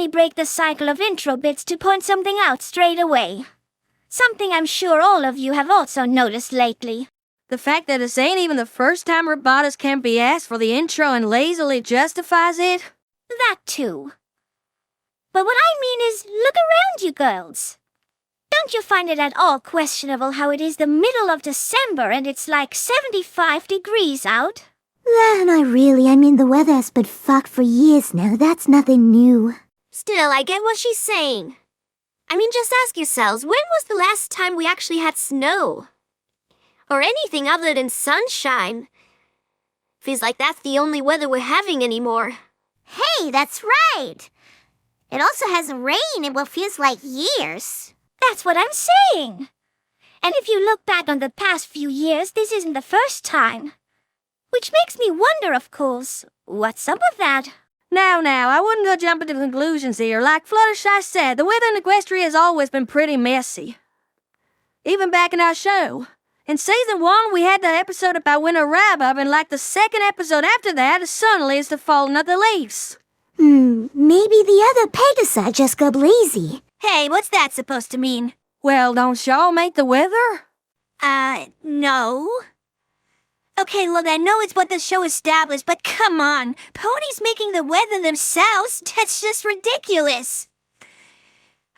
me break the cycle of intro bits to point something out straight away. Something I'm sure all of you have also noticed lately. The fact that this ain't even the first time Robotus can be asked for the intro and lazily justifies it? That too. But what I mean is, look around you girls. Don't you find it at all questionable how it is the middle of December and it's like 75 degrees out? Not really. I mean, the weather has been fucked for years now. That's nothing new. Still, I get what she's saying. I mean, just ask yourselves, when was the last time we actually had snow? Or anything other than sunshine? Feels like that's the only weather we're having anymore. Hey, that's right. It also hasn't rained in what feels like years. That's what I'm saying. And if you look back on the past few years, this isn't the first time. Which makes me wonder, of course, what's up with that? Now, I wouldn't go jumping to conclusions here. Like Fluttershy said, the weather in Equestria has always been pretty messy. Even back in our show. In Season 1, we had the episode about winter wrap-up, and like the second episode after that, suddenly it's the falling of the leaves. Maybe the other Pegasi just got lazy. Hey, what's that supposed to mean? Well, don't y'all make the weather? No. Okay, look, I know it's what the show established, but come on. Ponies making the weather themselves? That's just ridiculous.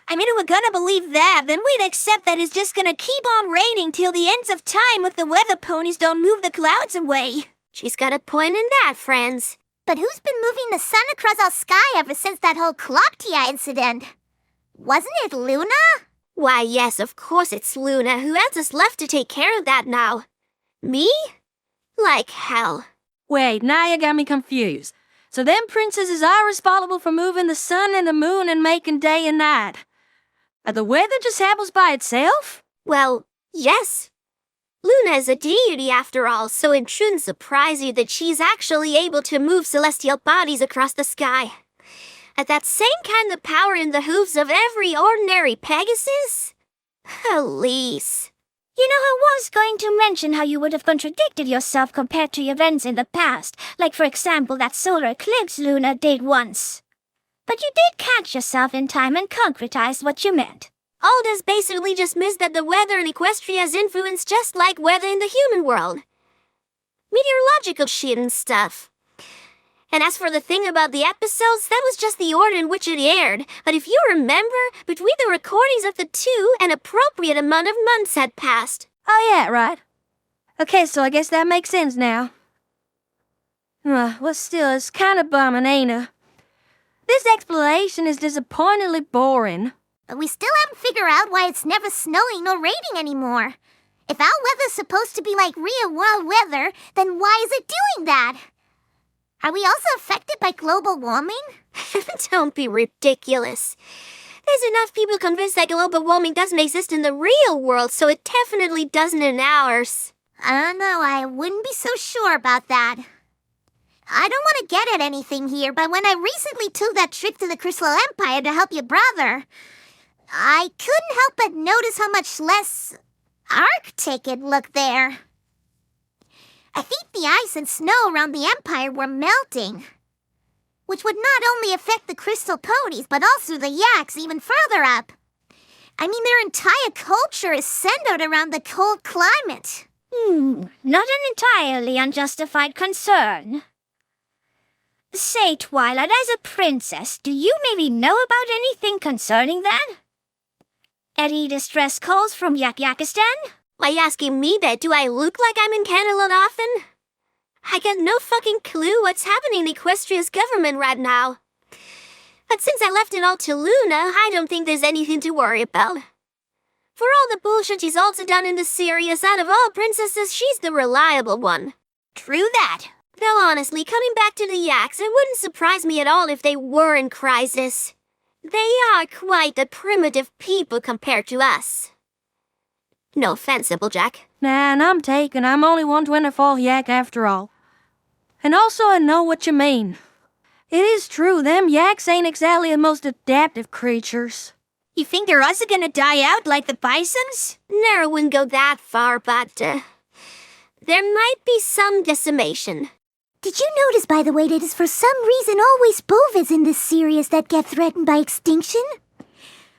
I mean, if we're gonna believe that, then we'd accept that it's just gonna keep on raining till the ends of time if the weather ponies don't move the clouds away. She's got a point in that, friends. But who's been moving the sun across our sky ever since that whole Clocktia incident? Wasn't it Luna? Why, yes, of course it's Luna. Who else is left to take care of that now? Me? Like hell. Wait, now you got me confused. So them princesses are responsible for moving the sun and the moon and making day and night. The weather just happens by itself? Well, yes. Luna is a deity after all, so it shouldn't surprise you that she's actually able to move celestial bodies across the sky. At that same kind of power in the hooves of every ordinary Pegasus? Elise. You know, I was going to mention how you would have contradicted yourself compared to events in the past, like for example that solar eclipse Luna did once. But you did catch yourself in time and concretized what you meant. Aldous basically just missed that the weather in Equestria is influenced just like weather in the human world. Meteorological shit and stuff. And as for the thing about the episodes, that was just the order in which it aired. But if you remember, between the recordings of the two, an appropriate amount of months had passed. Oh yeah, right. Okay, so I guess that makes sense now. Well, still, it's kind of bumming, ain't it? This explanation is disappointingly boring. But we still haven't figured out why it's never snowing or raining anymore. If our weather's supposed to be like real world weather, then why is it doing that? Are we also affected by global warming? Don't be ridiculous. There's enough people convinced that global warming doesn't exist in the real world, so it definitely doesn't in ours. I don't know, I wouldn't be so sure about that. I don't want to get at anything here, but when I recently took that trip to the Crystal Empire to help your brother, I couldn't help but notice how much less Arctic it looked there. I think the ice and snow around the Empire were melting, which would not only affect the Crystal Ponies, but also the Yaks even further up. I mean, their entire culture is centered around the cold climate. Not an entirely unjustified concern. Say, Twilight, as a princess, do you maybe know about anything concerning that? Any distress calls from Yakistan? By asking me that, do I look like I'm in Canada often? I got no fucking clue what's happening in Equestria's government right now. But since I left it all to Luna, I don't think there's anything to worry about. For all the bullshit she's also done in the series, out of all princesses, she's the reliable one. True that. Though honestly, coming back to the Yaks, it wouldn't surprise me at all if they were in crisis. They are quite a primitive people compared to us. No offense, Applejack. Nah, and I'm taken. I'm only 124 yak after all. And also I know what you mean. It is true, them yaks ain't exactly the most adaptive creatures. You think they're also gonna die out like the bisons? No, I wouldn't go that far, but there might be some decimation. Did you notice, by the way, that it's for some reason always bovids in this series that get threatened by extinction?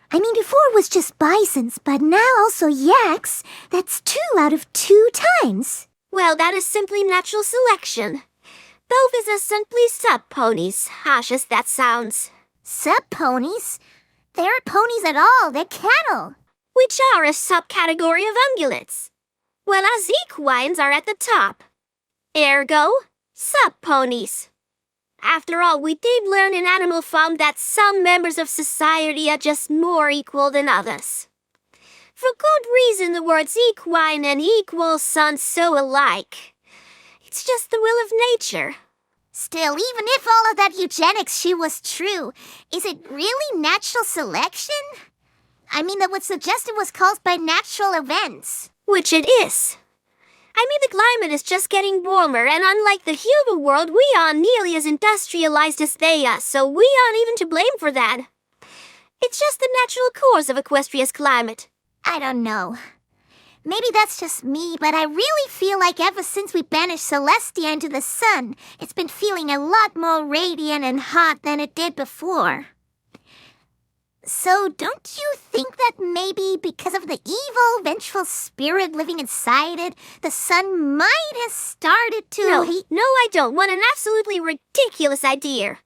I mean, before it was just bisons, but now also yaks. That's 2 out of 2 times. Well, that is simply natural selection. Bovids are simply sub-ponies, harsh as that sounds. Sub-ponies? They aren't ponies at all, they're cattle. Which are a subcategory of ungulates. Whereas equines are at the top. Ergo, sub-ponies. After all, we did learn in Animal Farm that some members of society are just more equal than others. For good reason, the words equine and equal sound so alike. It's just the will of nature. Still, even if all of that eugenics shit was true, is it really natural selection? I mean, that would suggest it was caused by natural events. Which it is. I mean, the climate is just getting warmer, and unlike the human world, we aren't nearly as industrialized as they are, so we aren't even to blame for that. It's just the natural course of Equestria's climate. I don't know. Maybe that's just me, but I really feel like ever since we banished Celestia into the sun, it's been feeling a lot more radiant and hot than it did before. So don't you think that maybe because of the evil, vengeful spirit living inside it, the sun might have started to heat? No, I don't. What an absolutely ridiculous idea.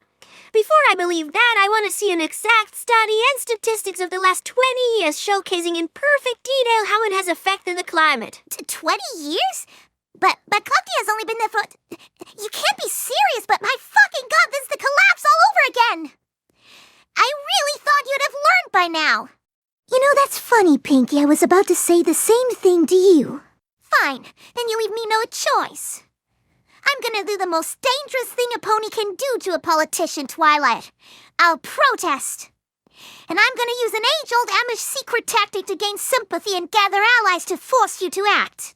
Before I believe that, I want to see an exact study and statistics of the last 20 years showcasing in perfect detail how it has affected the climate. 20 years? But Clucky has only been there for... You can't be serious, but my fucking god, this is the collapse all over again! I really thought you'd have learned by now. You know, that's funny, Pinky. I was about to say the same thing to you. Fine, then you leave me no choice. I'm gonna do the most dangerous thing a pony can do to a politician, Twilight. I'll protest. And I'm gonna use an age-old Amish secret tactic to gain sympathy and gather allies to force you to act.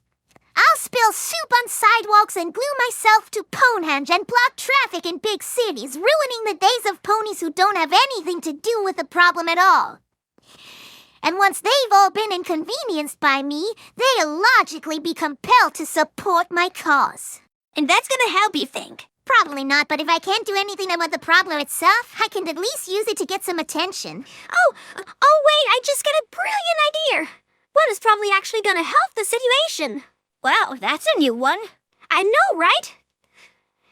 I'll spill soup on sidewalks and glue myself to Ponehenge and block traffic in big cities, ruining the days of ponies who don't have anything to do with the problem at all. And once they've all been inconvenienced by me, they'll logically be compelled to support my cause. And that's gonna help, you think? Probably not, but if I can't do anything about the problem itself, I can at least use it to get some attention. Oh, wait, I just got a brilliant idea. What is probably actually gonna help the situation? Wow, that's a new one. I know, right?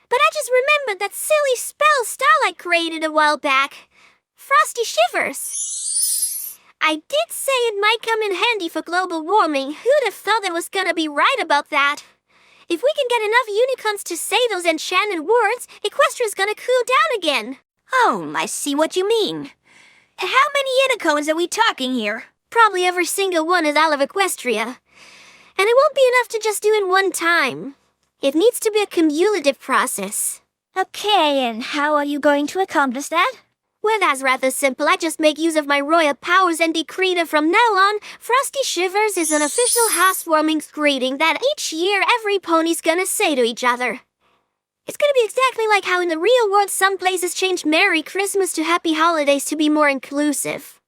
But I just remembered that silly spell Starlight created a while back. Frosty Shivers. I did say it might come in handy for global warming. Who'd have thought I was gonna be right about that? If we can get enough unicorns to say those enchanted words, Equestria's gonna cool down again. Oh, I see what you mean. How many unicorns are we talking here? Probably every single one is all of Equestria. And it won't be enough to just do it one time. It needs to be a cumulative process. Okay, and how are you going to accomplish that? Well, that's rather simple. I just make use of my royal powers and decree that from now on, Frosty Shivers is an official housewarming greeting that each year every pony's gonna say to each other. It's gonna be exactly like how in the real world some places change Merry Christmas to Happy Holidays to be more inclusive.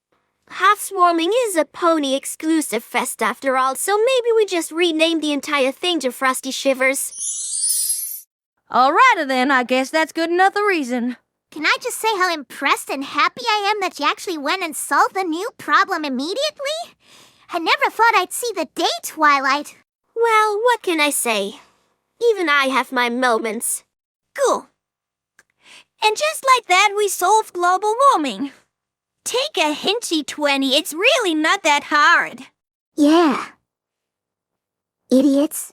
Housewarming is a pony-exclusive fest after all, so maybe we just rename the entire thing to Frosty Shivers. Alrighty then, I guess that's good enough a reason. Can I just say how impressed and happy I am that you actually went and solved the new problem immediately? I never thought I'd see the day, Twilight. Well, what can I say? Even I have my moments. Cool. And just like that, we solved global warming. Take a hinty, 20. It's really not that hard. Yeah. Idiots.